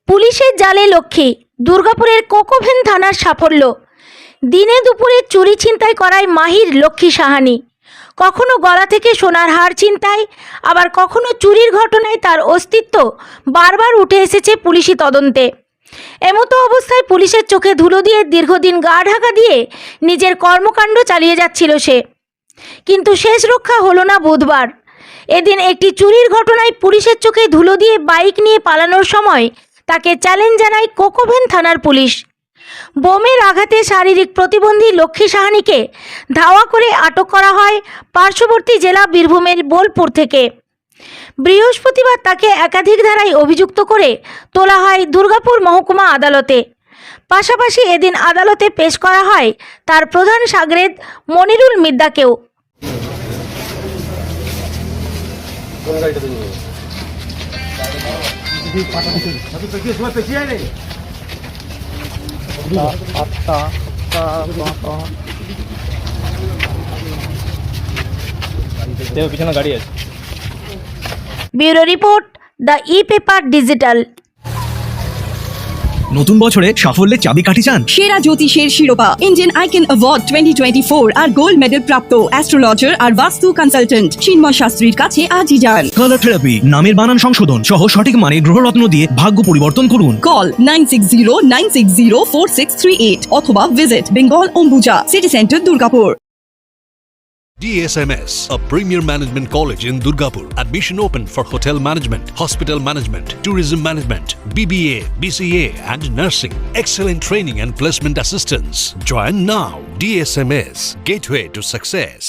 পুলিশের জালে লক্ষ্মী, দুর্গাপুরের কোকোভেন থানার সাফল্য। দিনে দুপুরে চুরি ছিনতাই করায় মাহির লক্ষ্মী সাহানি। কখনো গলা থেকে সোনার হার ছিনতাই, আবার কখনো চুরির ঘটনায় তার অস্তিত্ব বারবার উঠে এসেছে পুলিশি তদন্তে। এমতো অবস্থায় পুলিশের চোখে ধুলো দিয়ে দীর্ঘদিন গা ঢাকা দিয়ে নিজের কর্মকাণ্ড চালিয়ে যাচ্ছিল সে। কিন্তু শেষ রক্ষা হলো না বুধবার। এদিন একটি চুরির ঘটনায় পুলিশের চোখে ধুলো দিয়ে বাইক নিয়ে পালানোর সময় তাকে চ্যালেঞ্জ জানায় কোকোভেন থানার পুলিশ। বোমের আঘাতে শারীরিক প্রতিবন্ধী লক্ষ্মী সাহানিকে ধাওয়া করে আটক করা হয় পার্শ্ববর্তী জেলা বীরভূমের বোলপুর থেকে। বৃহস্পতিবার তাকে একাধিক ধারায় অভিযুক্ত করে তোলা হয় দুর্গাপুর মহকুমা আদালতে। পাশাপাশি এদিন আদালতে পেশ করা হয় তার প্রধান সাগরেদ মনিরুল মিদ্দাকেও। পিছনে গাড়ি আছে। Bureau report, the e-paper digital. নতুন বছরে সাফল্যের চাবিকাঠি চান? সেরা জ্যোতিষের শিরোপা ইন্ডিয়ান আইকন অ্যাওয়ার্ড 2024 আর গোল্ড মেডেল প্রাপ্ত অ্যাস্ট্রোলজার আর বাস্তু কনসালটেন্ট চিন্ময় শাস্ত্রীর কাছে আজই যান। কালার থেরাপি, নামের বানান সংশোধন সহ সঠিক মানে গ্রহরত্ন দিয়ে ভাগ্য পরিবর্তন করুন। কল 9609604638 অথবা visit Bengal Ambuja city centre Durgapur. DSMS, a premier management college in Durgapur. Admission open for hotel management, hospital management, tourism management, BBA, BCA and nursing. Excellent training and placement assistance. Join now. DSMS, gateway to success.